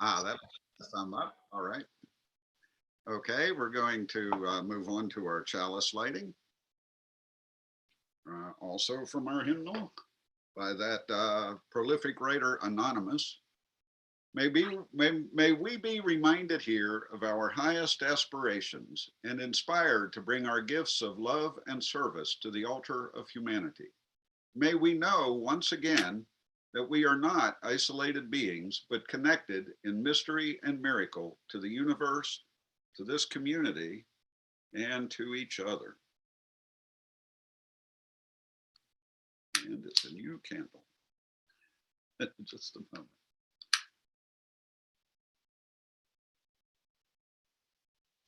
That's a thumb up. All right. Okay, we're going to move on to our chalice lighting. Also from our hymnal by that prolific writer Anonymous. May we be reminded here of our highest aspirations and inspired to bring our gifts of love and service to the altar of humanity. May we know once again that we are not isolated beings, but connected in mystery and miracle to the universe, to this community, and to each other. And it's a new candle. Just a moment.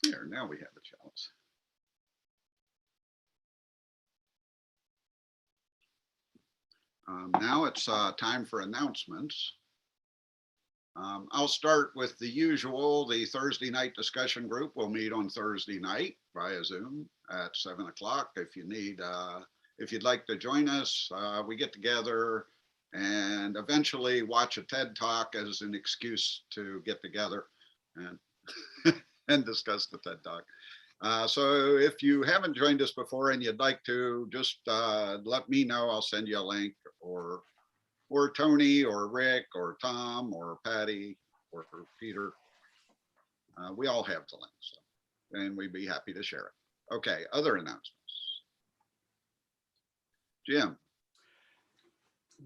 Here, now we have a chalice. Now it's time for announcements. I'll start with the usual. The Thursday night discussion group will meet on Thursday night via Zoom at 7 o'clock. If you'd like to join us, we get together and eventually watch a TED Talk as an excuse to get together and and discuss the TED Talk. So if you haven't joined us before and you'd like to, just let me know. I'll send you a link, or Tony or Rick or Tom or Patty or Peter. We all have the link, so, and we'd be happy to share it. Okay, other announcements. Jim.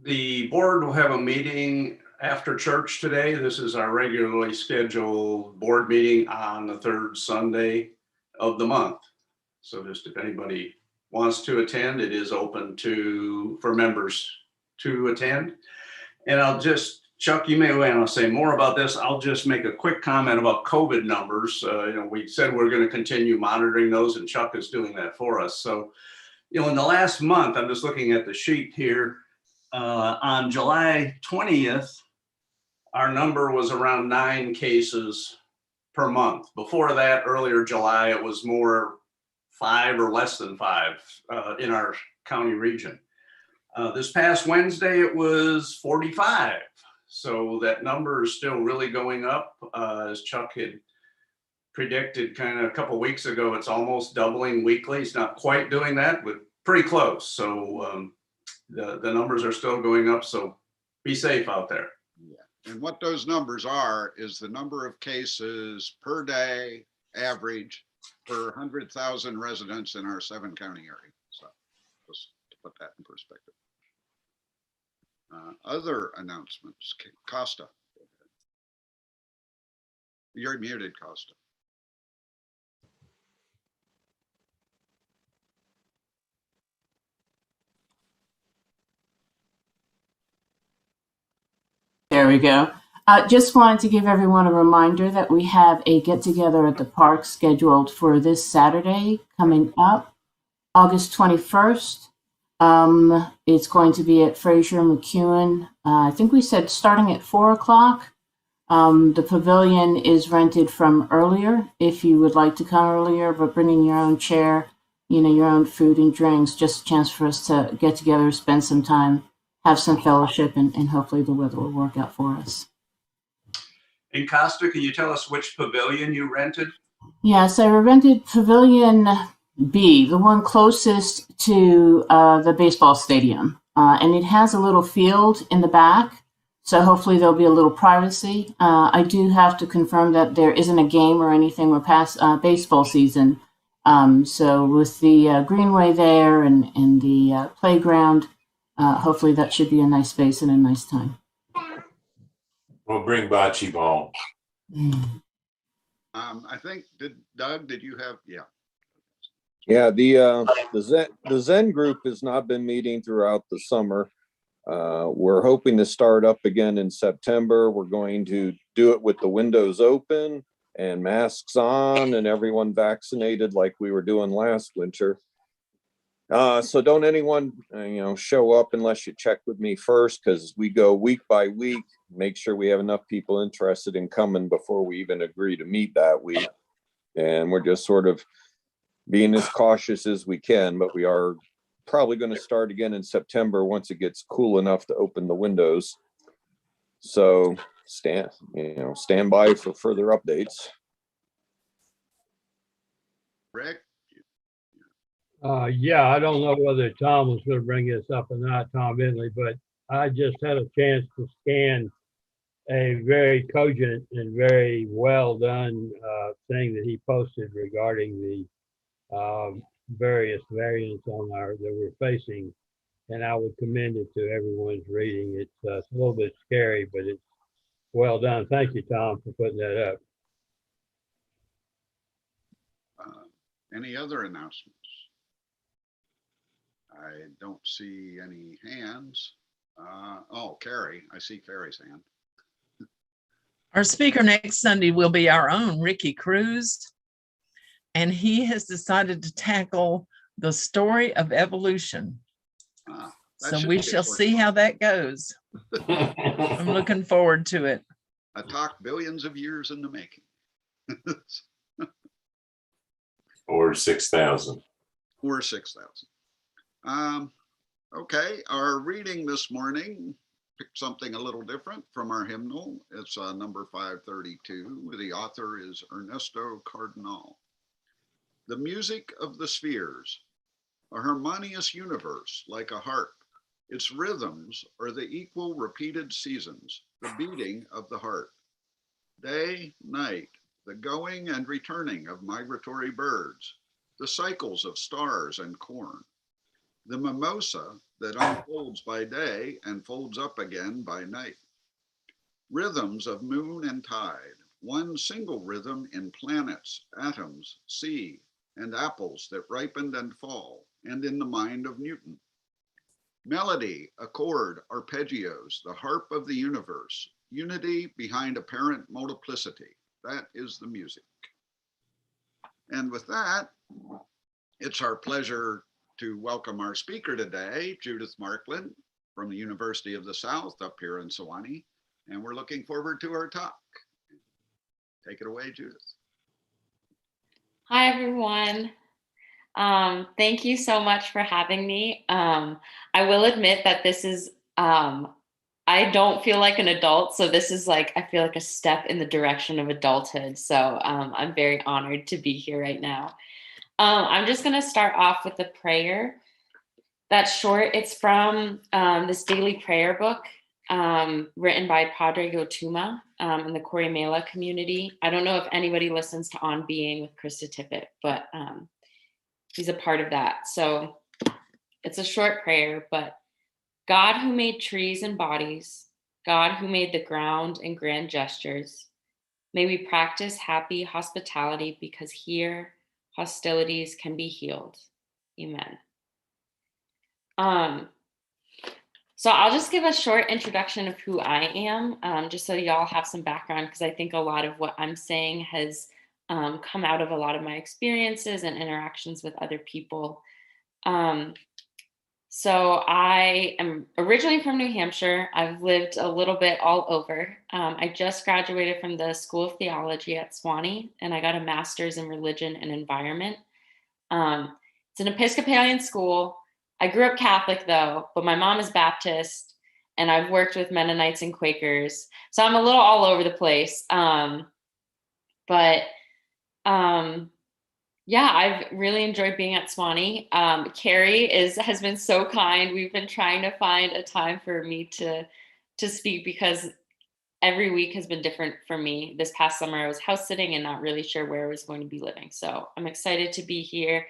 The board will have a meeting after church today. This is our regularly scheduled board meeting on the third Sunday of the month. So just if anybody wants to attend, it is open for members to attend. And I'll just, Chuck, you may want to say more about this. I'll just make a quick comment about COVID numbers. We said we're going to continue monitoring those, and Chuck is doing that for us. So, in the last month, I'm just looking at the sheet here, on July 20th, our number was around 9 cases per month. Before that, earlier July, it was more 5 or less than 5 in our county region. This past Wednesday, it was 45. So that number is still really going up. As Chuck had predicted kind of a couple of weeks ago, it's almost doubling weekly. It's not quite doing that, but pretty close. So the numbers are still going up. So be safe out there. Yeah. And what those numbers are is the number of cases per day average per 100,000 residents in our 7-county area. So just to put that in perspective. Other announcements, Costa. You're muted, Costa. There we go. Just wanted to give everyone a reminder that we have a get-together at the park scheduled for this Saturday coming up, August 21st. It's going to be at Fraser McEwen. I think we said starting at 4 o'clock. The pavilion is rented from earlier if you would like to come earlier, but bringing your own chair, your own food and drinks, just a chance for us to get together, spend some time, have some fellowship, and hopefully the weather will work out for us. And Costa, can you tell us which pavilion you rented? Yes, I rented Pavilion B, the one closest to the baseball stadium. And it has a little field in the back, so hopefully there'll be a little privacy. I do have to confirm that there isn't a game or anything. We're past baseball season. So with the greenway there and the playground, hopefully that should be a nice space and a nice time. We'll bring bocce ball. I think, did you have, yeah. Yeah, the Zen group has not been meeting throughout the summer. We're hoping to start up again in September. We're going to do it with the windows open and masks on and everyone vaccinated like we were doing last winter. So don't anyone, show up unless you check with me first, because we go week by week, make sure we have enough people interested in coming before we even agree to meet that week. And we're just sort of being as cautious as we can, but we are probably going to start again in September once it gets cool enough to open the windows. So stand by for further updates. Rick? Yeah, I don't know whether Tom was going to bring this up or not, Tom Bentley, but I just had a chance to scan a very cogent and very well done thing that he posted regarding the various variants that we're facing, and I would commend it to everyone's reading. It's a little bit scary, but it's well done. Thank you, Tom, for putting that up. Any other announcements? I don't see any hands. Oh, Carrie, I see Carrie's hand. Our speaker next Sunday will be our own Ricky Cruz, and he has decided to tackle the story of evolution. That So should we be shall short see talk. how that goes. I'm looking forward to it. A talk billions of years in the making. Or 6,000. Or 6,000. Okay, our reading this morning picked something a little different from our hymnal. It's number 532. The author is Ernesto Cardinal. The music of the spheres, a harmonious universe like a harp. Its rhythms are the equal repeated seasons, the beating of the heart. Day, night, the going and returning of migratory birds, the cycles of stars and corn, the mimosa that unfolds by day and folds up again by night. Rhythms of moon and tide, one single rhythm in planets, atoms, sea, and apples that ripened and fall, and in the mind of Newton. Melody, accord, arpeggios, the harp of the universe, unity behind apparent multiplicity. That is the music. And with that, it's our pleasure to welcome our speaker today, Judith Marklin from the University of the South up here in Sewanee. And we're looking forward to our talk. Take it away, Judith. Hi, everyone. Thank you so much for having me. I will admit that this is, I don't feel like an adult. So this is like, I feel like a step in the direction of adulthood. So I'm very honored to be here right now. I'm just going to start off with a prayer. That's short. It's from this daily prayer book written by Padre Yotuma in the Corey-Mela community. I don't know if anybody listens to On Being with Krista Tippett, but he's a part of that. So it's a short prayer, but God who made trees and bodies, God who made the ground and grand gestures, may we practice happy hospitality because here hostilities can be healed. Amen. So I'll just give a short introduction of who I am, just so y'all have some background, because I think a lot of what I'm saying has come out of a lot of my experiences and interactions with other people. So I am originally from New Hampshire. I've lived a little bit all over. I just graduated from the School of Theology at Sewanee, and I got a master's in religion and environment. It's an Episcopalian school. I grew up Catholic though, but my mom is Baptist, and I've worked with Mennonites and Quakers. So I'm a little all over the place. Yeah, I've really enjoyed being at Sewanee. Carrie has been so kind. We've been trying to find a time for me to speak because every week has been different for me. This past summer, I was house sitting and not really sure where I was going to be living. So I'm excited to be here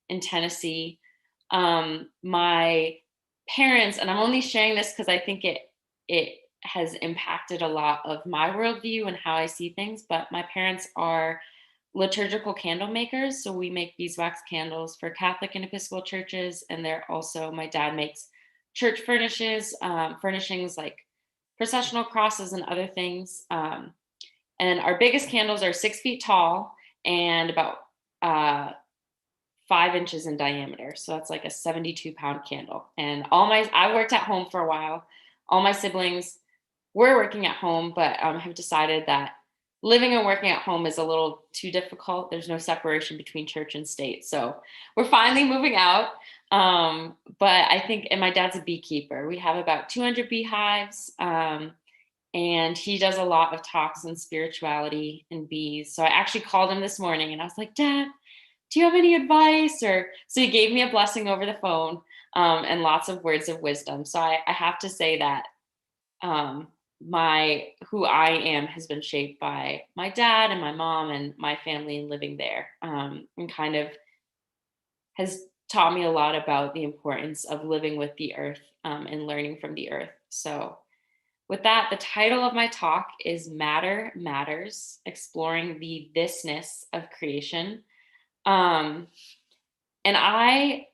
in Tennessee. My parents, and I'm only sharing this because I think it has impacted a lot of my worldview and how I see things, but my parents are liturgical candle makers. So we make beeswax candles for Catholic and Episcopal churches. And they're also, my dad makes church furnishings like processional crosses and other things. And our biggest candles are 6 feet tall and about 5 inches in diameter. So that's like a 72-pound candle. And I worked at home for a while. All my siblings were working at home, but have decided that living and working at home is a little too difficult. There's no separation between church and state. So we're finally moving out. But I think, and my dad's a beekeeper. We have about 200 beehives. And he does a lot of talks on spirituality and bees. So I actually called him this morning and I was like, Dad, do you have any advice? So he gave me a blessing over the phone, and lots of words of wisdom. So I have to say that who I am has been shaped by my dad and my mom and my family and living there, and kind of has taught me a lot about the importance of living with the earth, and learning from the earth. So with that, the title of my talk is Matter Matters, Exploring the Thisness of Creation. And I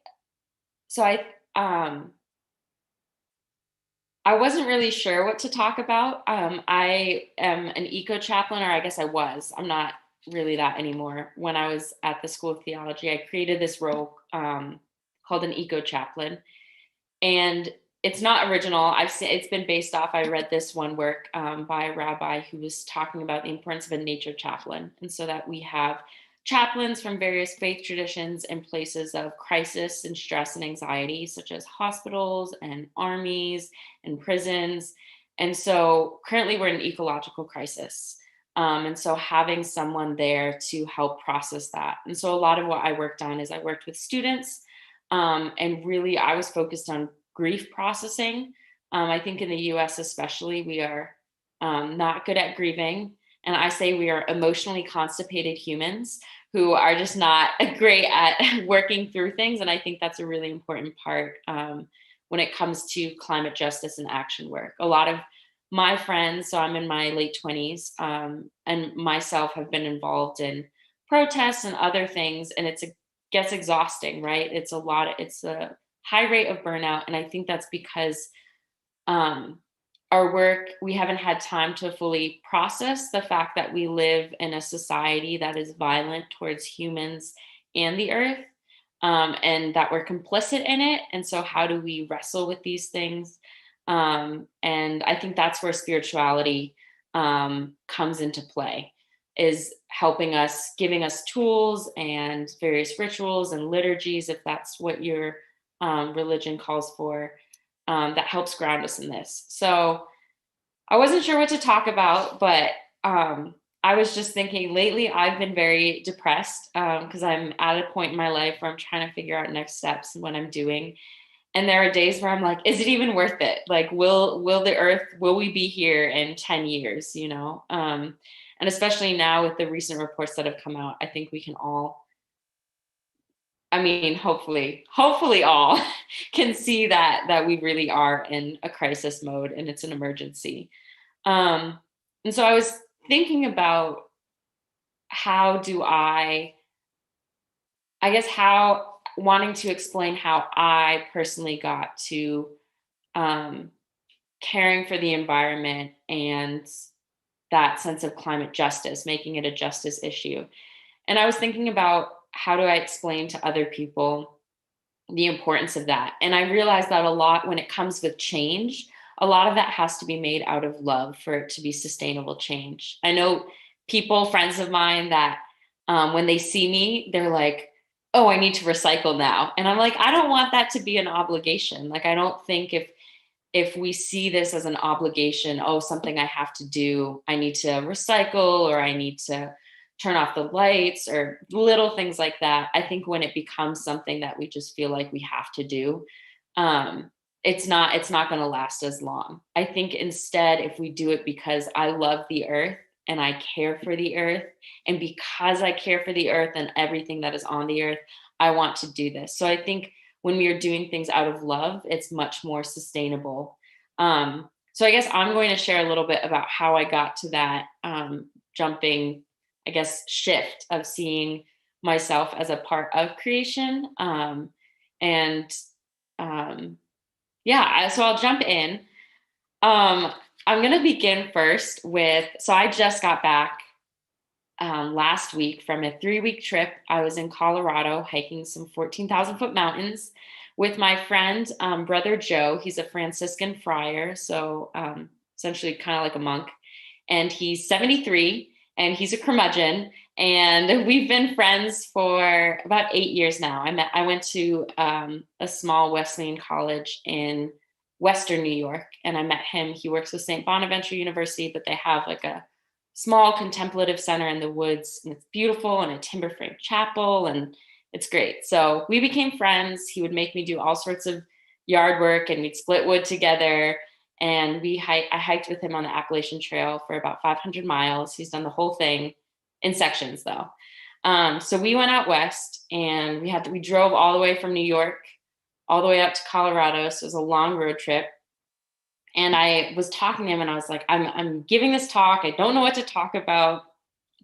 wasn't really sure what to talk about. I am an eco chaplain, or I guess I was. I'm not really that anymore. When I was at the School of Theology, I created this role called an eco chaplain. And it's not original. It's been based off. I read this one work by a rabbi who was talking about the importance of a nature chaplain. And so that we have chaplains from various faith traditions in places of crisis and stress and anxiety, such as hospitals and armies and prisons. And so currently we're in an ecological crisis. And so having someone there to help process that. And so a lot of what I worked on is I worked with students, and really I was focused on grief processing. I think in the US especially, we are not good at grieving. And I say we are emotionally constipated humans who are just not great at working through things. And I think that's a really important part when it comes to climate justice and action work. A lot of my friends, so I'm in my late 20s, and myself have been involved in protests and other things. And it gets exhausting, right? It's a high rate of burnout. And I think that's because our work, we haven't had time to fully process the fact that we live in a society that is violent towards humans and the earth, and that we're complicit in it. And so how do we wrestle with these things? And I think that's where spirituality comes into play, is helping us, giving us tools and various rituals and liturgies, if that's what your religion calls for, that helps ground us in this. So I wasn't sure what to talk about, but I was just thinking lately I've been very depressed because I'm at a point in my life where I'm trying to figure out next steps and what I'm doing. And there are days where I'm like, is it even worth it? Like, will we be here in 10 years, you know? And especially now with the recent reports that have come out, I think we can all, hopefully all can see that we really are in a crisis mode and it's an emergency. And so I was thinking about how wanting to explain how I personally got to caring for the environment and that sense of climate justice, making it a justice issue. And I was thinking about, how do I explain to other people the importance of that? And I realized that a lot, when it comes with change, a lot of that has to be made out of love for it to be sustainable change. I know friends of mine, that when they see me, they're like, oh, I need to recycle now. And I'm like, I don't want that to be an obligation. Like, I don't think if we see this as an obligation, oh, something I have to do, I need to recycle, or I need to turn off the lights, or little things like that. I think when it becomes something that we just feel like we have to do, it's not going to last as long. I think instead, if we do it because I love the earth and I care for the earth, and because I care for the earth and everything that is on the earth, I want to do this. So I think when we are doing things out of love, it's much more sustainable. So I guess I'm going to share a little bit about how I got to that jumping, I guess, shift of seeing myself as a part of creation. So I'll jump in. I'm going to begin first so I just got back last week from a 3-week trip. I was in Colorado hiking some 14,000 foot mountains with my friend, Brother Joe. He's a Franciscan friar, so essentially kind of like a monk. And he's 73 and he's a curmudgeon. And we've been friends for about 8 years now. I went to a small Wesleyan college in Western New York. And I met him. He works with St. Bonaventure University, but they have like a small contemplative center in the woods, and it's beautiful, and a timber frame chapel, and it's great. So we became friends. He would make me do all sorts of yard work, and we'd split wood together. And I hiked with him on the Appalachian Trail for about 500 miles. He's done the whole thing in sections though. So we went out west, and we drove all the way from New York all the way up to Colorado. So it was a long road trip. And I was talking to him, and I was like, I'm giving this talk. I don't know what to talk about.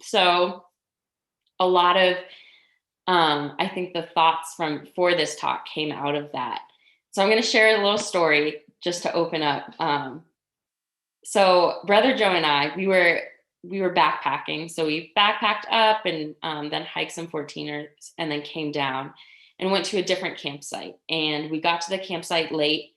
So a lot of, I think the thoughts for this talk came out of that. So I'm going to share a little story just to open up. So Brother Joe and I, we were backpacking. So we backpacked up and then hiked some 14ers, and then came down and went to a different campsite. And we got to the campsite late,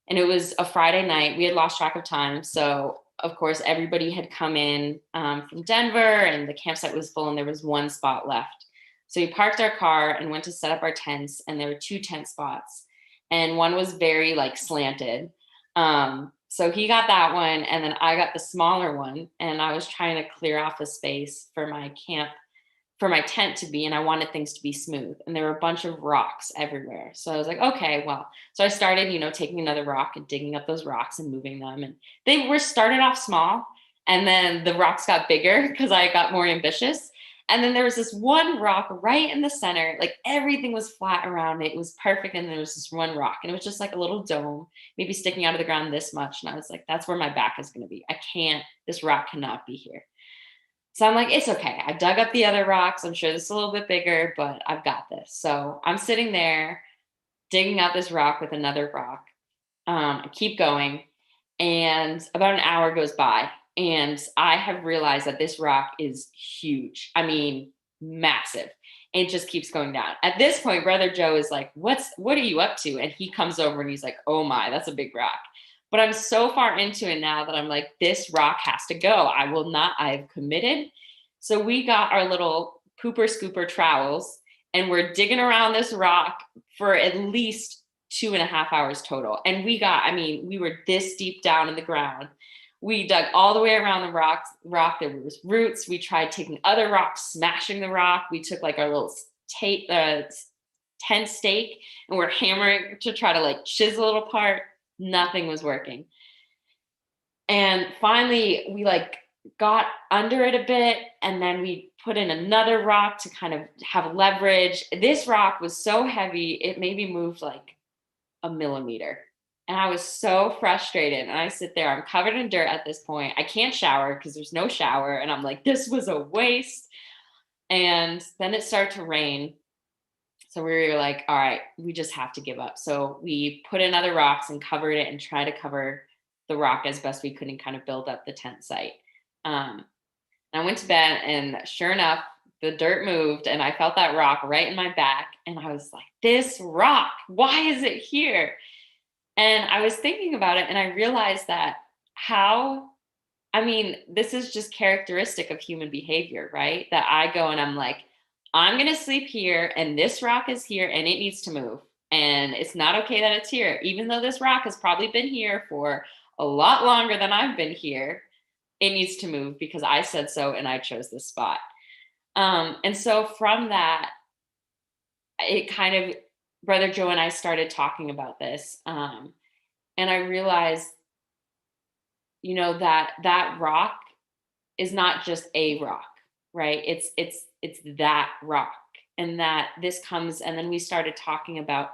and it was a Friday night. We had lost track of time. So of course, everybody had come in from Denver, and the campsite was full, and there was one spot left. So we parked our car and went to set up our tents, and there were 2 tent spots, and one was very like slanted. So he got that one, and then I got the smaller one, and I was trying to clear off a space for my tent to be, and I wanted things to be smooth, and there were a bunch of rocks everywhere. So I was like, okay, well, so I started, taking another rock and digging up those rocks and moving them, and they were started off small, and then the rocks got bigger because I got more ambitious. And then there was this one rock right in the center, like everything was flat around it. It was perfect. And there was this one rock, and it was just like a little dome, maybe sticking out of the ground this much. And I was like, that's where my back is going to be. This rock cannot be here. So I'm like, it's okay. I dug up the other rocks. I'm sure this is a little bit bigger, but I've got this. So I'm sitting there digging out this rock with another rock. I keep going, and about an hour goes by. And I have realized that this rock is huge. I mean, massive. And it just keeps going down. At this point, Brother Joe is like, what are you up to? And he comes over and he's like, oh my, that's a big rock. But I'm so far into it now that I'm like, this rock has to go. I've committed. So we got our little pooper scooper trowels, and we're digging around this rock for at least 2.5 hours total. And we were this deep down in the ground. We dug all the way around the rock. There was roots. We tried taking other rocks, smashing the rock. We took like our little tent stake, and we're hammering to try to like chisel it apart. Nothing was working. And finally, we like got under it a bit, and then we put in another rock to kind of have leverage. This rock was so heavy, it maybe moved like a millimeter. And I was so frustrated. And I sit there, I'm covered in dirt at this point. I can't shower because there's no shower. And I'm like, this was a waste. And then it started to rain. So we were like, all right, we just have to give up. So we put in other rocks and covered it and tried to cover the rock as best we could and kind of build up the tent site. And I went to bed, and sure enough, the dirt moved, and I felt that rock right in my back. And I was like, this rock, why is it here? And I was thinking about it, and I realized that this is just characteristic of human behavior, right? That I go and I'm like, I'm going to sleep here, and this rock is here, and it needs to move. And it's not okay that it's here. Even though this rock has probably been here for a lot longer than I've been here, it needs to move because I said so, and I chose this spot. And so from that, it kind of, Brother Joe and I started talking about this. And I realized, that rock is not just a rock, right? It's that rock, and that this comes, and then we started talking about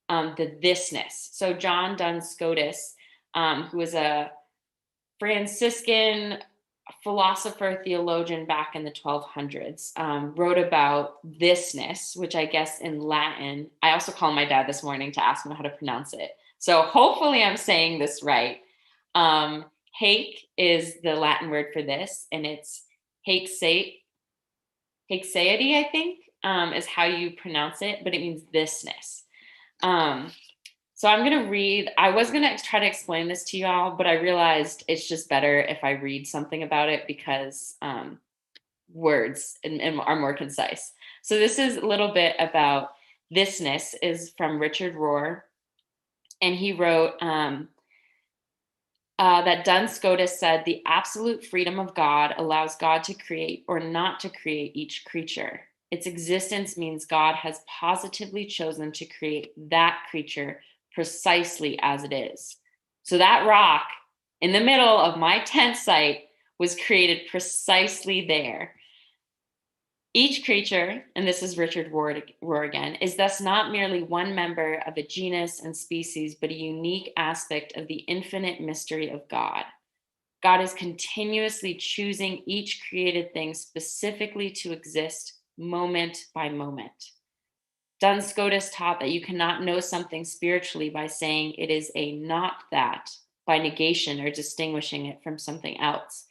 the thisness. So John Duns Scotus, who was a Franciscan philosopher, theologian back in the 1200s, wrote about thisness, which I guess in Latin, I also called my dad this morning to ask him how to pronounce it. So hopefully I'm saying this right. Haec is the Latin word for this, and it's haexeity, I think, is how you pronounce it, but it means thisness. So I'm going to read, I was going to try to explain this to y'all, but I realized it's just better if I read something about it because words and are more concise. So this is a little bit about thisness, is from Richard Rohr. And he wrote, that Duns Scotus said, the absolute freedom of God allows God to create or not to create each creature. Its existence means God has positively chosen to create that creature precisely as it is. So that rock in the middle of my tent site was created precisely there. Each creature, and this is Richard Rohr again, is thus not merely one member of a genus and species, but a unique aspect of the infinite mystery of God. God is continuously choosing each created thing specifically to exist moment by moment. Duns Scotus taught that you cannot know something spiritually by saying it is a not that, by negation or distinguishing it from something else.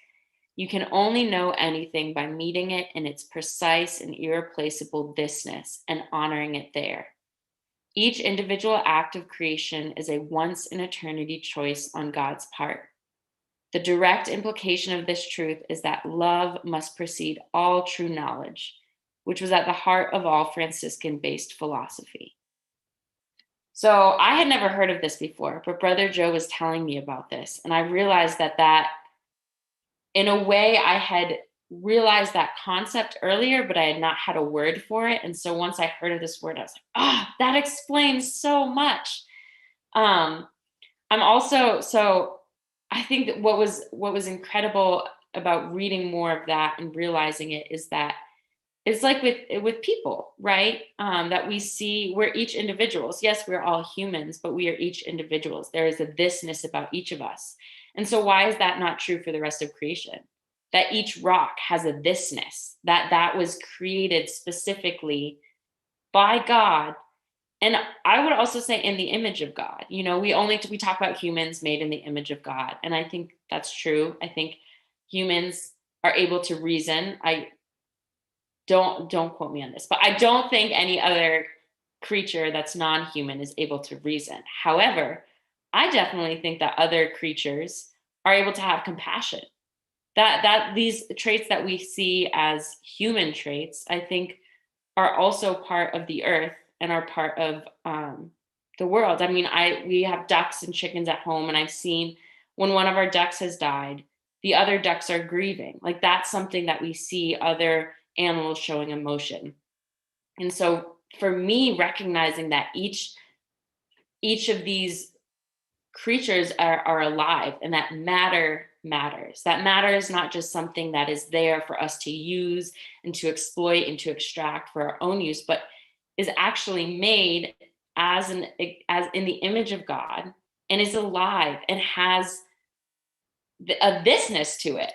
You can only know anything by meeting it in its precise and irreplaceable thisness and honoring it there. Each individual act of creation is a once in eternity choice on God's part. The direct implication of this truth is that love must precede all true knowledge, which was at the heart of all Franciscan-based philosophy. So I had never heard of this before, but Brother Joe was telling me about this, and I realized that in a way, I had realized that concept earlier, but I had not had a word for it. And so once I heard of this word, I was like, that explains so much. I'm also, so I think that what was incredible about reading more of that and realizing it is that it's like with people, right? That we see we're each individuals. Yes, we're all humans, but we are each individuals. There is a thisness about each of us. And so why is that not true for the rest of creation? That each rock has a thisness, that was created specifically by God. And I would also say in the image of God. You know, we talk about humans made in the image of God. And I think that's true. I think humans are able to reason. I don't quote me on this, but I don't think any other creature that's non-human is able to reason. However, I definitely think that other creatures are able to have compassion. That these traits that we see as human traits, I think, are also part of the earth and are part of the world. I mean, we have ducks and chickens at home, and I've seen when one of our ducks has died, the other ducks are grieving. Like that's something that we see other animals showing emotion. And so for me, recognizing that each of these creatures are alive and that matter matters. That matter is not just something that is there for us to use and to exploit and to extract for our own use, but is actually made as in the image of God and is alive and has a thisness to it.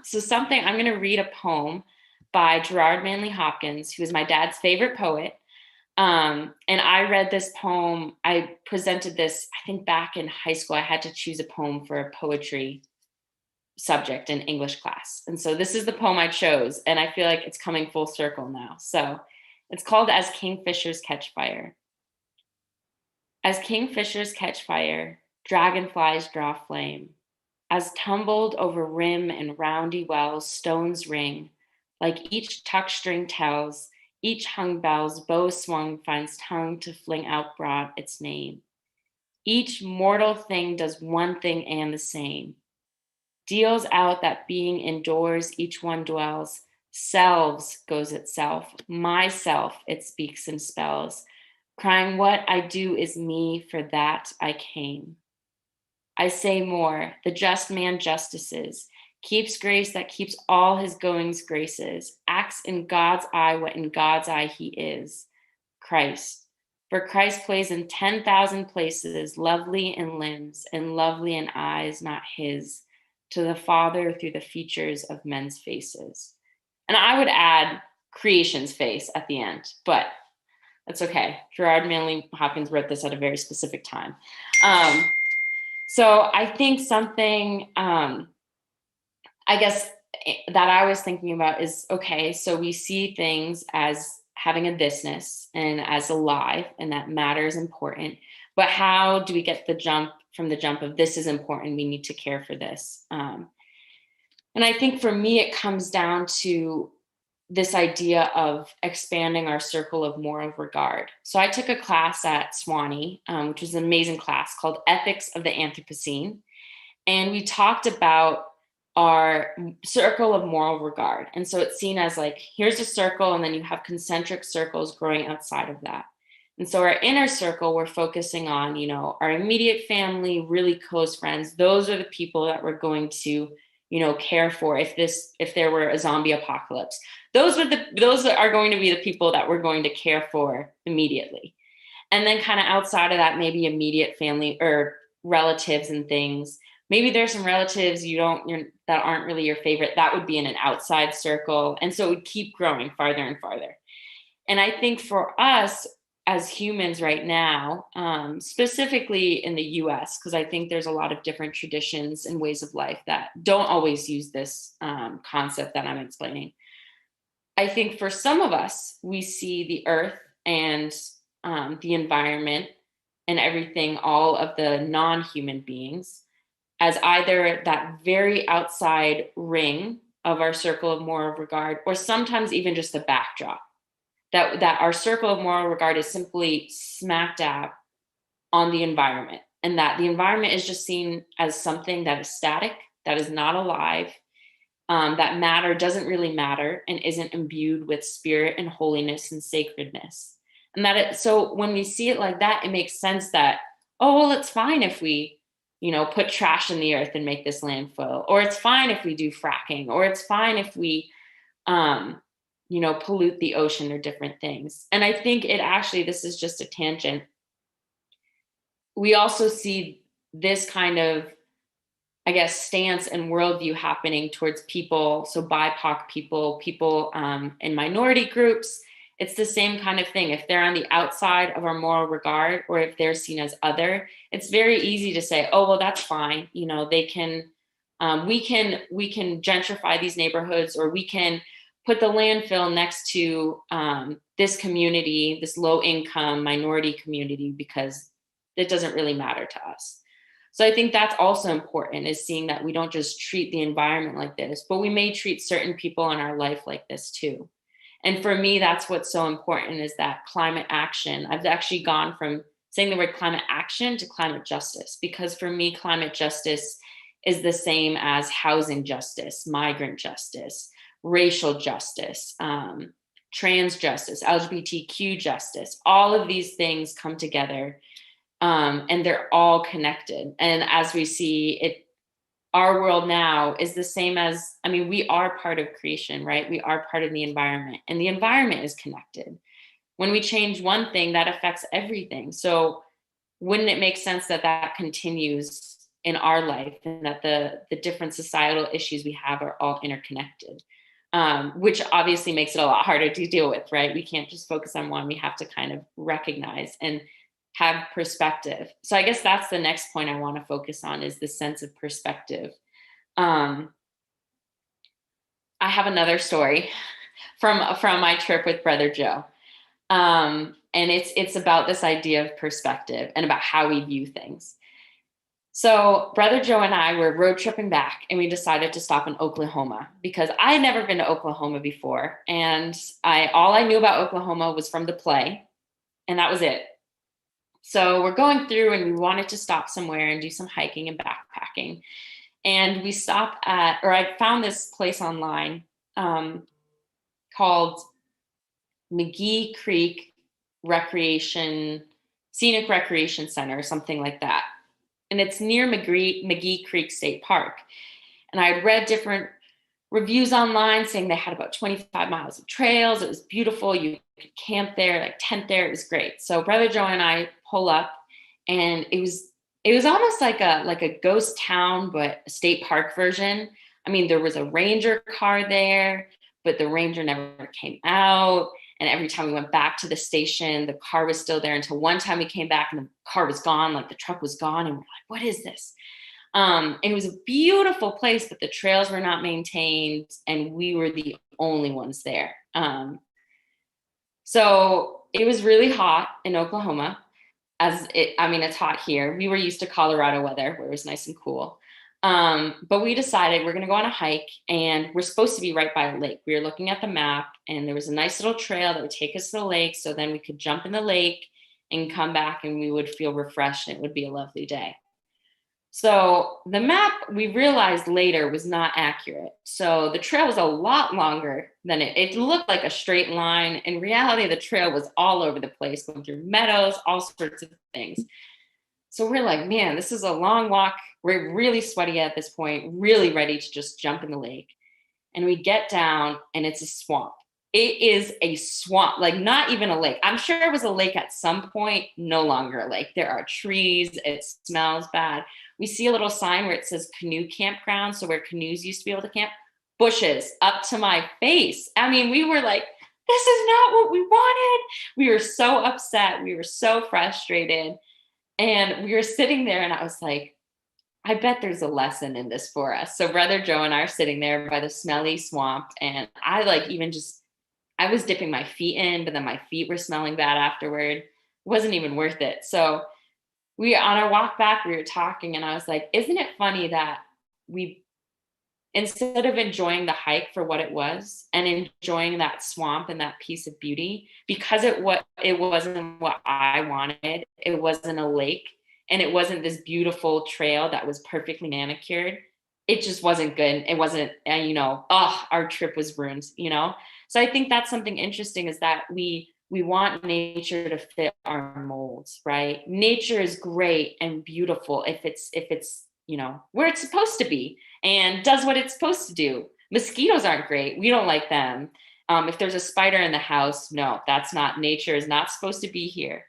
So something, I'm going to read a poem by Gerard Manley Hopkins, who is my dad's favorite poet. And I read this poem. I presented this, I think back in high school. I had to choose a poem for a poetry subject in English class. And so this is the poem I chose. And I feel like it's coming full circle now. So it's called As Kingfishers Catch Fire. As kingfishers catch fire, dragonflies draw flame. As tumbled over rim and roundy wells, stones ring, like each tuck string tells, each hung bell's bow swung finds tongue to fling out broad its name. Each mortal thing does one thing and the same. Deals out that being indoors each one dwells. Selves goes itself, myself it speaks and spells, crying what I do is me, for that I came. I say more, the just man justices, keeps grace that keeps all his goings graces, acts in God's eye what in God's eye he is, Christ. For Christ plays in 10,000 places, lovely in limbs and lovely in eyes not his, to the Father through the features of men's faces. And I would add creation's face at the end, but that's okay. Gerard Manley Hopkins wrote this at a very specific time. So I think something, I guess, that I was thinking about is, okay, so we see things as having a thisness and as alive, and that matter is important. But how do we get the jump of this is important, we need to care for this? And I think for me, it comes down to this idea of expanding our circle of moral regard. So I took a class at Swanee, which was an amazing class called Ethics of the Anthropocene. And we talked about our circle of moral regard. And so it's seen as like, here's a circle, and then you have concentric circles growing outside of that. And so our inner circle, we're focusing on, you know, our immediate family, really close friends. Those are the people that we're going to, you know, care for if there were a zombie apocalypse. Those are going to be the people that we're going to care for immediately. And then kind of outside of that, maybe immediate family or relatives and things. Maybe there's some relatives that aren't really your favorite. That would be in an outside circle. And so it would keep growing farther and farther. And I think for us as humans right now, specifically in the US, because I think there's a lot of different traditions and ways of life that don't always use this concept that I'm explaining. I think for some of us, we see the earth and the environment and everything, all of the non-human beings, as either that very outside ring of our circle of moral regard, or sometimes even just the backdrop. That our circle of moral regard is simply smack dab on the environment, and that the environment is just seen as something that is static, that is not alive, that matter doesn't really matter and isn't imbued with spirit and holiness and sacredness. And so when we see it like that, it makes sense that, oh, well, it's fine if we, you know, put trash in the earth and make this landfill, or it's fine if we do fracking, or it's fine if we, you know, pollute the ocean or different things. And I think this is just a tangent. We also see this kind of, I guess, stance and worldview happening towards people. So BIPOC people in minority groups, it's the same kind of thing. If they're on the outside of our moral regard, or if they're seen as other, it's very easy to say, oh, well, that's fine. You know, we can gentrify these neighborhoods, or we can put the landfill next to this community, this low income minority community, because it doesn't really matter to us. So I think that's also important, is seeing that we don't just treat the environment like this, but we may treat certain people in our life like this too. And for me, that's what's so important, is that climate action. I've actually gone from saying the word climate action to climate justice, because for me, climate justice is the same as housing justice, migrant justice, racial justice, trans justice, LGBTQ justice. All of these things come together, and they're all connected. And as we see it, our world now is the same as, I mean, we are part of creation, right? We are part of the environment, and the environment is connected. When we change one thing, that affects everything. So wouldn't it make sense that that continues in our life, and that the different societal issues we have are all interconnected? Which obviously makes it a lot harder to deal with, right? We can't just focus on one. We have to kind of recognize and have perspective. So I guess that's the next point I want to focus on, is the sense of perspective. I have another story from my trip with Brother Joe. And it's about this idea of perspective and about how we view things. So Brother Joe and I were road tripping back, and we decided to stop in Oklahoma, because I had never been to Oklahoma before. And all I knew about Oklahoma was from the play, and that was it. So we're going through, and we wanted to stop somewhere and do some hiking and backpacking. And we stopped I found this place online called McGee Creek Scenic Recreation Center, or something like that. And it's near McGee Creek State Park. And I had read different reviews online saying they had about 25 miles of trails. It was beautiful. You could camp there, like tent there. It was great. So Brother Joe and I pull up, and it was almost like a ghost town, but a state park version. I mean, there was a ranger car there, but the ranger never came out. And every time we went back to the station, the car was still there, until one time we came back and the car was gone, like the truck was gone. And we're like, what is this? And it was a beautiful place, but the trails were not maintained, and we were the only ones there. So it was really hot in Oklahoma. It's hot here. We were used to Colorado weather, where it was nice and cool. But we decided we're going to go on a hike, and we're supposed to be right by a lake. We were looking at the map, and there was a nice little trail that would take us to the lake. So then we could jump in the lake and come back, and we would feel refreshed, and it would be a lovely day. So the map, we realized later, was not accurate. So the trail was a lot longer than it looked like a straight line. In reality, the trail was all over the place, going through meadows, all sorts of things. So we're like, man, this is a long walk. We're really sweaty at this point, really ready to just jump in the lake. And we get down and it's a swamp. It is a swamp, like not even a lake. I'm sure it was a lake at some point, no longer a lake. There are trees, it smells bad. We see a little sign where it says canoe campground, so where canoes used to be able to camp. Bushes up to my face. I mean, we were like, this is not what we wanted. We were so upset. We were so frustrated. And we were sitting there and I was like, I bet there's a lesson in this for us. So Brother Joe and I are sitting there by the smelly swamp. And I I was dipping my feet in, but then my feet were smelling bad afterward. It wasn't even worth it. So on our walk back, we were talking and I was like, isn't it funny that instead of enjoying the hike for what it was and enjoying that swamp and that piece of beauty, because it wasn't what I wanted, it wasn't a lake and it wasn't this beautiful trail that was perfectly manicured, it just wasn't good. It wasn't, our trip was ruined, So I think that's something interesting, is that we want nature to fit our molds, right? Nature is great and beautiful if it's where it's supposed to be and does what it's supposed to do. Mosquitoes aren't great. We don't like them. If there's a spider in the house, no, nature is not supposed to be here.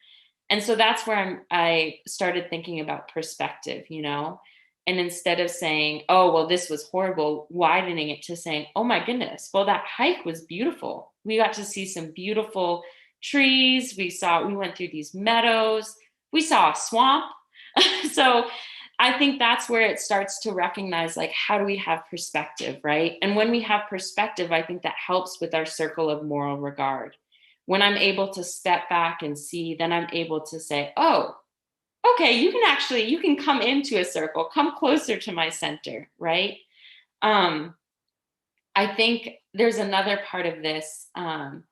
And so that's where I started thinking about perspective, and instead of saying, oh, well, this was horrible, widening it to saying, oh my goodness, well, that hike was beautiful. We got to see some beautiful trees. We went through these meadows. We saw a swamp. So I think that's where it starts to recognize, like, how do we have perspective, right? And when we have perspective, I think that helps with our circle of moral regard. When I'm able to step back and see, then I'm able to say, oh, okay, you can come into a circle, come closer to my center, right? I think there's another part of this, and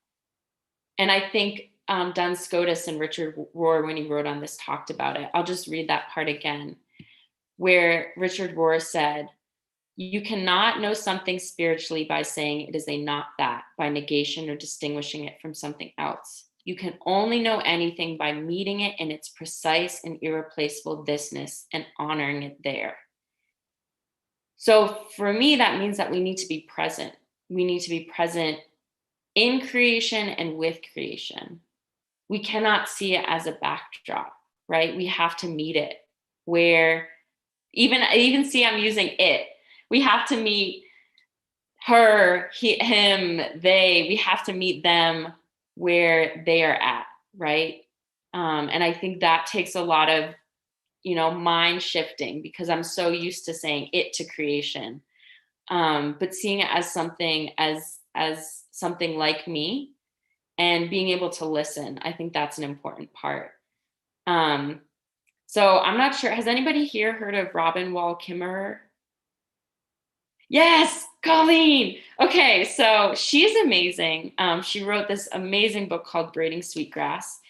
I think Duns Scotus and Richard Rohr, when he wrote on this, talked about it. I'll just read that part again, where Richard Rohr said, you cannot know something spiritually by saying it is a not that, by negation or distinguishing it from something else. You can only know anything by meeting it in its precise and irreplaceable thisness and honoring it there. So for me, that means that we need to be present. We need to be present in creation and with creation. We cannot see it as a backdrop, right? We have to meet it where even see, I'm using it. We have to meet her, him, they. We have to meet them where they are at, right? And I think that takes a lot of, mind shifting, because I'm so used to saying it to creation, but seeing it as something like me and being able to listen. I think that's an important part. So I'm not sure. Has anybody here heard of Robin Wall Kimmerer? Yes, Colleen. Okay, so she's amazing. She wrote this amazing book called Braiding Sweetgrass.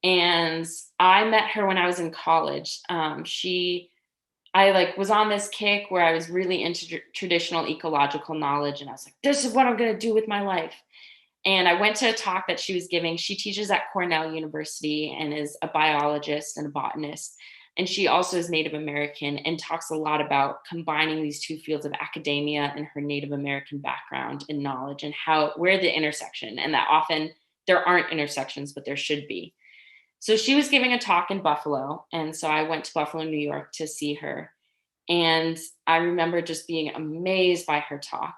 And I met her when I was in college. I was on this kick where I was really into traditional ecological knowledge. And I was like, this is what I'm going to do with my life. And I went to a talk that she was giving. She teaches at Cornell University and is a biologist and a botanist. And she also is Native American and talks a lot about combining these two fields of academia and her Native American background and knowledge, and where the intersection, and that often there aren't intersections, but there should be. So she was giving a talk in Buffalo. And so I went to Buffalo, New York to see her. And I remember just being amazed by her talk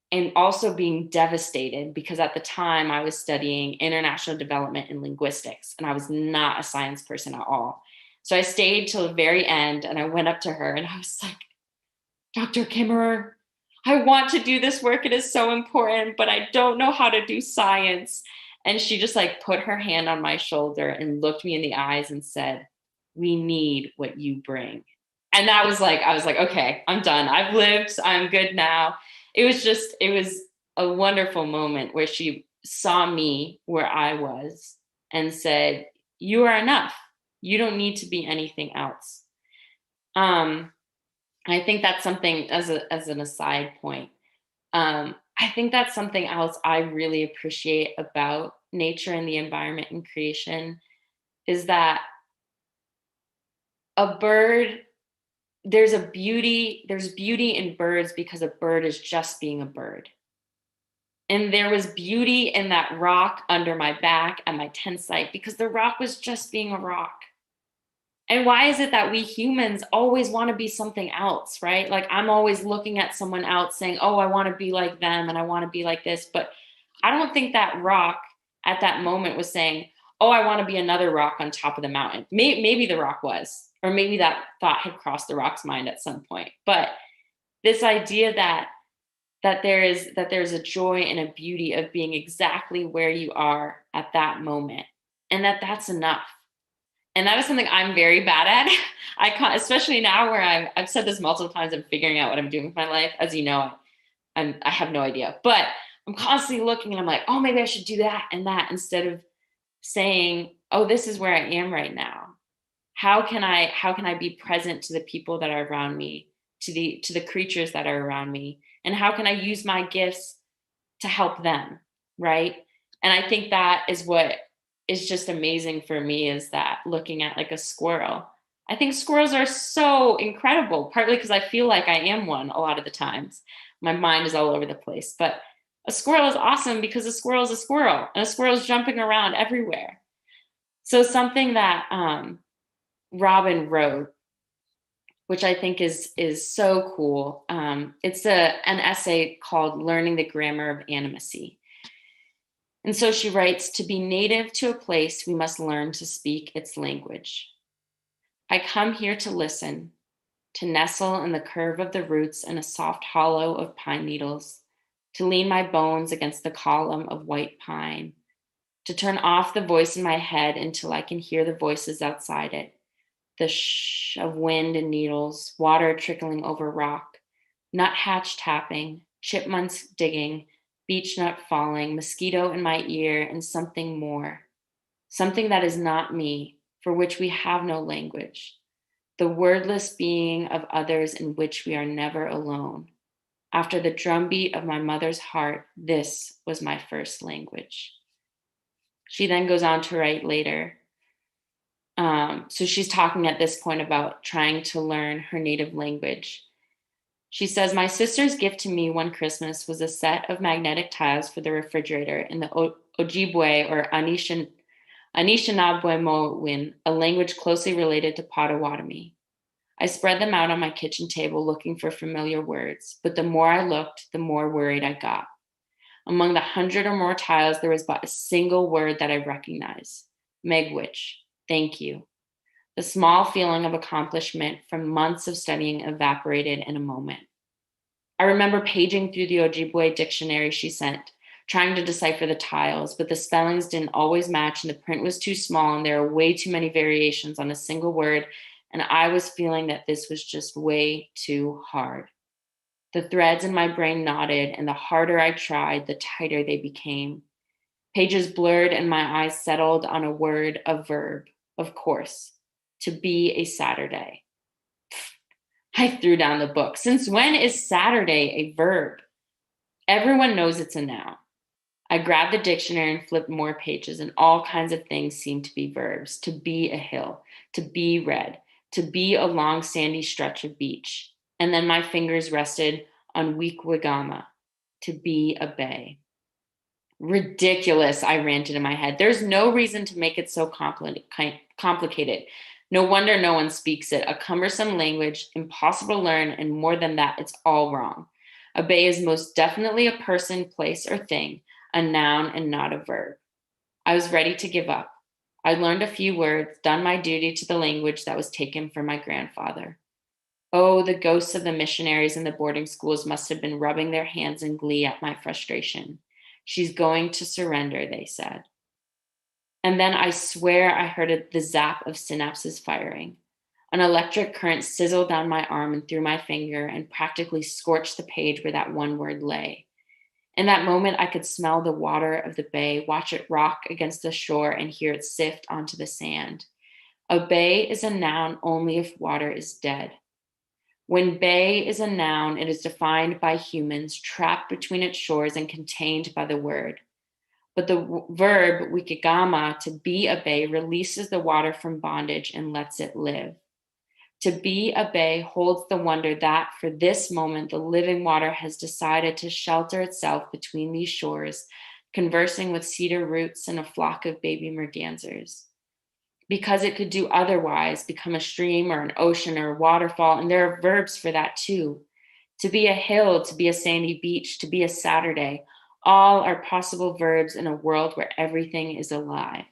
and also being devastated, because at the time I was studying international development and linguistics, and I was not a science person at all. So I stayed till the very end, and I went up to her and I was like, Dr. Kimmerer, I want to do this work. It is so important, but I don't know how to do science. And she just put her hand on my shoulder and looked me in the eyes and said, we need what you bring. And I was like, okay, I'm done. I've lived, I'm good now. It was a wonderful moment where she saw me where I was and said, you are enough. You don't need to be anything else. I think that's something, as an aside point, I think that's something else I really appreciate about nature and the environment and creation, is that a bird, there's beauty in birds because a bird is just being a bird. And there was beauty in that rock under my back at my tent site because the rock was just being a rock. And why is it that we humans always want to be something else, right? Like, I'm always looking at someone else saying, oh, I want to be like them and I want to be like this. But I don't think that rock at that moment was saying, oh, I want to be another rock on top of the mountain. Maybe the rock was, or maybe that thought had crossed the rock's mind at some point. But this idea that there's a joy and a beauty of being exactly where you are at that moment, and that's enough. And that is something I'm very bad at. Especially now where I've said this multiple times, I'm figuring out what I'm doing with my life. As you know, I have no idea, but I'm constantly looking and I'm like, oh, maybe I should do that and that, instead of saying, oh, this is where I am right now. How can I be present to the people that are around me, to the creatures that are around me? And how can I use my gifts to help them, right? And I think that is what is just amazing for me, is that looking at like a squirrel. I think squirrels are so incredible, partly because I feel like I am one a lot of the times. My mind is all over the place. But a squirrel is awesome because a squirrel is a squirrel, and a squirrel is jumping around everywhere. So something that Robin wrote, which I think is so cool. It's an essay called Learning the Grammar of Animacy. And so she writes, to be native to a place, we must learn to speak its language. I come here to listen, to nestle in the curve of the roots in a soft hollow of pine needles, to lean my bones against the column of white pine, to turn off the voice in my head until I can hear the voices outside it. The shh of wind and needles, water trickling over rock, nuthatch tapping, chipmunks digging, beech nut falling, mosquito in my ear, and something more. Something that is not me, for which we have no language. The wordless being of others in which we are never alone. After the drumbeat of my mother's heart, this was my first language. She then goes on to write later. So she's talking at this point about trying to learn her native language. She says, my sister's gift to me one Christmas was a set of magnetic tiles for the refrigerator in the Ojibwe or Anishinaabemowin, a language closely related to Potawatomi. I spread them out on my kitchen table looking for familiar words, but the more I looked, the more worried I got. Among the 100 or more tiles, there was but a single word that I recognized, Megwich, thank you. The small feeling of accomplishment from months of studying evaporated in a moment. I remember paging through the Ojibwe dictionary she sent, trying to decipher the tiles, but the spellings didn't always match and the print was too small and there are way too many variations on a single word, and I was feeling that this was just way too hard. The threads in my brain knotted, and the harder I tried, the tighter they became. Pages blurred and my eyes settled on a word, a verb, of course. To be a Saturday. I threw down the book. Since when is Saturday a verb? Everyone knows it's a noun. I grabbed the dictionary and flipped more pages, and all kinds of things seemed to be verbs. To be a hill, to be red, to be a long sandy stretch of beach. And then my fingers rested on Weekwigama, to be a bay. Ridiculous, I ranted in my head. There's no reason to make it so complicated. No wonder no one speaks it. A cumbersome language, impossible to learn, and more than that, it's all wrong. A bay is most definitely a person, place, or thing, a noun and not a verb. I was ready to give up. I learned a few words, done my duty to the language that was taken from my grandfather. Oh, the ghosts of the missionaries in the boarding schools must have been rubbing their hands in glee at my frustration. She's going to surrender, they said. And then I swear I heard the zap of synapses firing. An electric current sizzled down my arm and through my finger and practically scorched the page where that one word lay. In that moment, I could smell the water of the bay, watch it rock against the shore, and hear it sift onto the sand. A bay is a noun only if water is dead. When bay is a noun, it is defined by humans, trapped between its shores and contained by the word. But the verb wikigama, to be a bay, releases the water from bondage and lets it live. To be a bay holds the wonder that for this moment, the living water has decided to shelter itself between these shores, conversing with cedar roots and a flock of baby mergansers. Because it could do otherwise, become a stream or an ocean or a waterfall, and there are verbs for that too. To be a hill, to be a sandy beach, to be a Saturday, all are possible verbs in a world where everything is alive.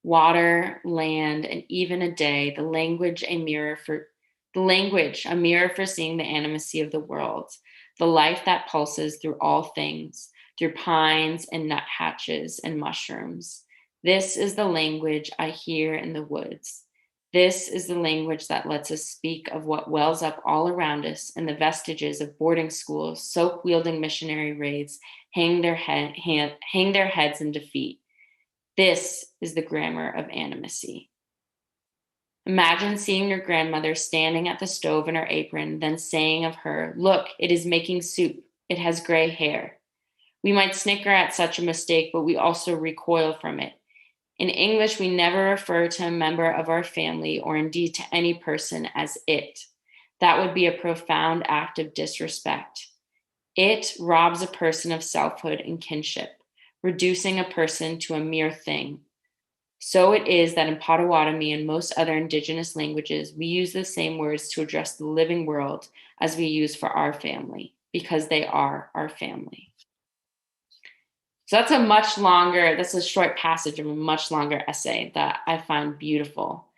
Water, land, and even a day, the language a mirror for seeing the animacy of the world, the life that pulses through all things, through pines and nuthatches and mushrooms. This is the language I hear in the woods. This is the language that lets us speak of what wells up all around us and the vestiges of boarding schools, soap-wielding missionary raids, hang their heads in defeat. This is the grammar of animacy. Imagine seeing your grandmother standing at the stove in her apron, then saying of her, "Look, it is making soup. It has gray hair." We might snicker at such a mistake, but we also recoil from it. In English, we never refer to a member of our family or indeed to any person as it. That would be a profound act of disrespect. It robs a person of selfhood and kinship, reducing a person to a mere thing. So it is that in Potawatomi and most other indigenous languages, we use the same words to address the living world as we use for our family, because they are our family. So that's a short passage of a much longer essay that I find beautiful.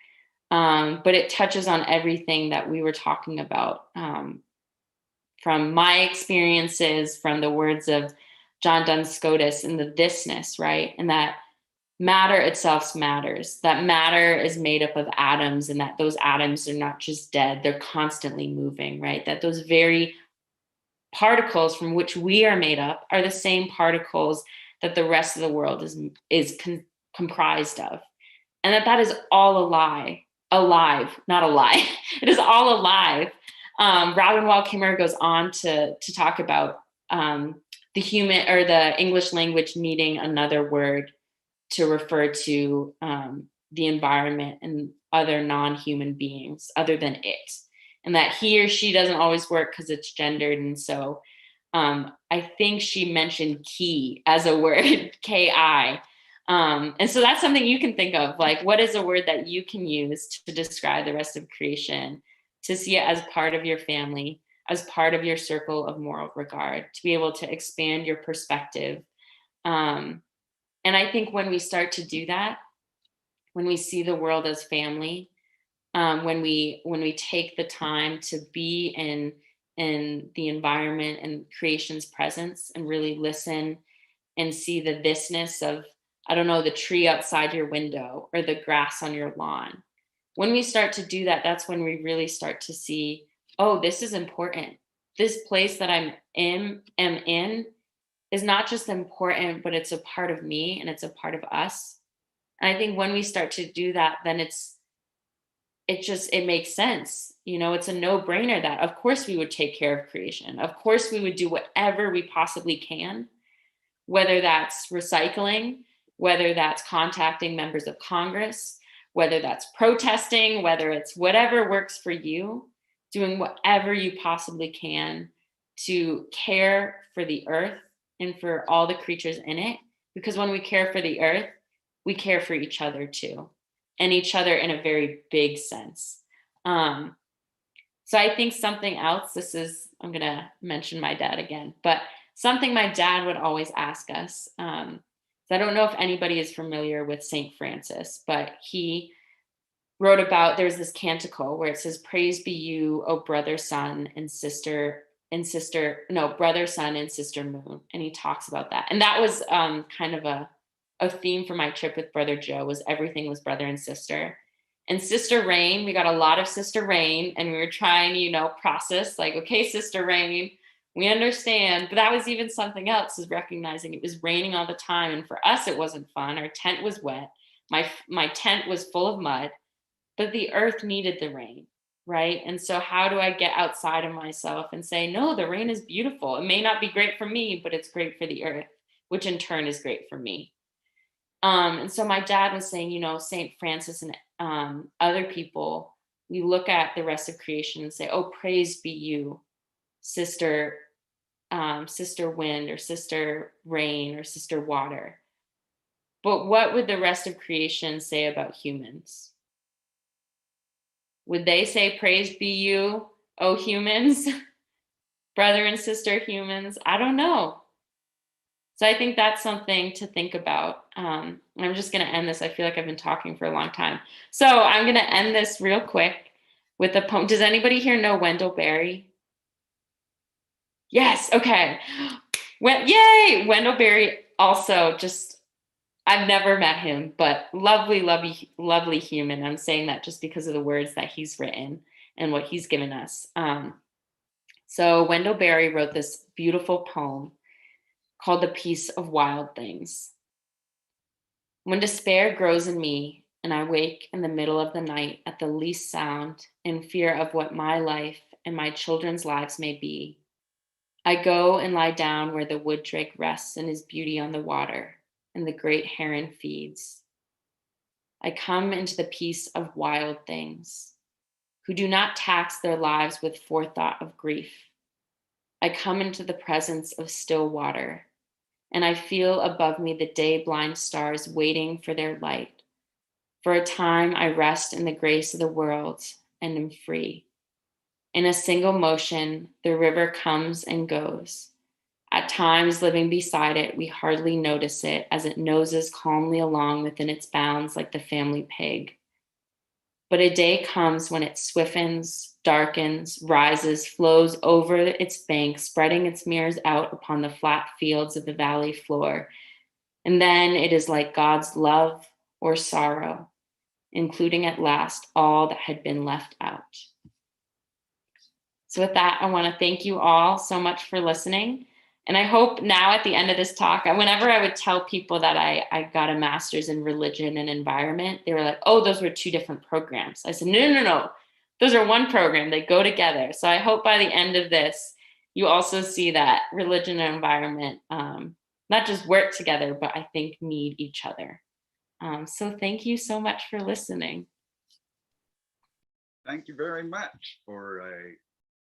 But it touches on everything that we were talking about, from my experiences, from the words of John Duns Scotus, and the thisness, right? And that matter itself matters. That matter is made up of atoms, and that those atoms are not just dead, they're constantly moving, right? That those very particles from which we are made up are the same particles that the rest of the world is comprised of. And that is all alive, not a lie. It is all alive. Robin Wall Kimmerer goes on to talk about the human or the English language needing another word to refer to the environment and other non-human beings other than it. And that he or she doesn't always work because it's gendered. And so I think she mentioned ki as a word, K-I. And so that's something you can think of, like, what is a word that you can use to describe the rest of creation, to see it as part of your family, as part of your circle of moral regard, to be able to expand your perspective. And I think when we start to do that, when we see the world as family, when we take the time to be in the environment and creation's presence and really listen and see the thisness of, I don't know, the tree outside your window or the grass on your lawn. When we start to do that, that's when we really start to see, oh, this is important. This place that am in is not just important, but it's a part of me and it's a part of us. And I think when we start to do that, then it makes sense. You know, it's a no-brainer that of course we would take care of creation. Of course we would do whatever we possibly can, whether that's recycling, whether that's contacting members of Congress, whether that's protesting, whether it's whatever works for you, doing whatever you possibly can to care for the earth and for all the creatures in it. Because when we care for the earth, we care for each other too, and each other in a very big sense. So I think something else, I'm going to mention my dad again, but something my dad would always ask us. So I don't know if anybody is familiar with St. Francis, but he wrote about, there's this canticle where it says, "Praise be you, O brother, sun, and sister moon." And he talks about that. And that was kind of a theme for my trip with Brother Joe, was everything was brother and sister. And Sister Rain, we got a lot of Sister Rain, and we were trying to, process, like, okay, Sister Rain, we understand. But that was even something else, is recognizing it was raining all the time. And for us, it wasn't fun. Our tent was wet. My tent was full of mud, but the earth needed the rain. right? And so how do I get outside of myself and say, no, the rain is beautiful. It may not be great for me, but it's great for the earth, which in turn is great for me. And so my dad was saying, St. Francis and other people, we look at the rest of creation and say, oh, praise be you, sister wind, or sister rain, or sister water. But what would the rest of creation say about humans? Would they say, praise be you, oh humans, brother and sister humans? I don't know. So I think that's something to think about. I'm just going to end this. I feel like I've been talking for a long time. So I'm going to end this real quick with a poem. Does anybody here know Wendell Berry? Yes. Okay. Yay. Wendell Berry also just, I've never met him, but lovely, lovely, lovely human. I'm saying that just because of the words that he's written and what he's given us. So Wendell Berry wrote this beautiful poem called The Peace of Wild Things. When despair grows in me and I wake in the middle of the night at the least sound in fear of what my life and my children's lives may be, I go and lie down where the wood drake rests in his beauty on the water and the great heron feeds. I come into the peace of wild things who do not tax their lives with forethought of grief. I come into the presence of still water, and I feel above me the day-blind stars waiting for their light. For a time, I rest in the grace of the world and am free. In a single motion, the river comes and goes. At times, living beside it, we hardly notice it as it noses calmly along within its bounds like the family pig. But a day comes when it swiftens, darkens, rises, flows over its banks, spreading its mirrors out upon the flat fields of the valley floor. And then it is like God's love or sorrow, including at last all that had been left out. So with that, I want to thank you all so much for listening. And I hope now at the end of this talk, whenever I would tell people that I got a master's in religion and environment, they were like, oh, those were two different programs. I said, no. Those are one program. They go together. So I hope by the end of this, you also see that religion and environment not just work together, but I think need each other. So thank you so much for listening. Thank you very much for a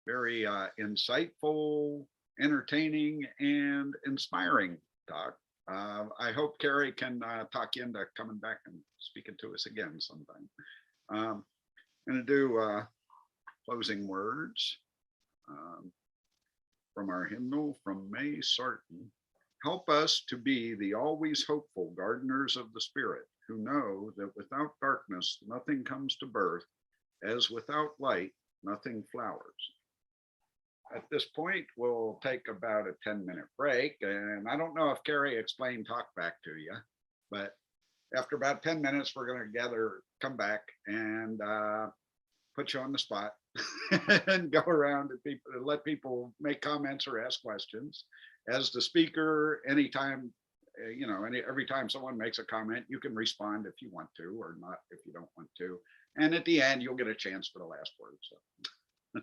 very insightful, entertaining, and inspiring talk. I hope Carrie can talk you into coming back and speaking to us again sometime. I'm going to do closing words from our hymnal from May Sarton. Help us to be the always hopeful gardeners of the Spirit, who know that without darkness nothing comes to birth, as without light nothing flowers. At this point, we'll take about a 10-minute break. And I don't know if Carrie explained Talkback to you, but after about 10 minutes, we're going to come back and put you on the spot and go around and let people make comments or ask questions. As the speaker, anytime, every time someone makes a comment, you can respond if you want to, or not if you don't want to. And at the end, you'll get a chance for the last word. So.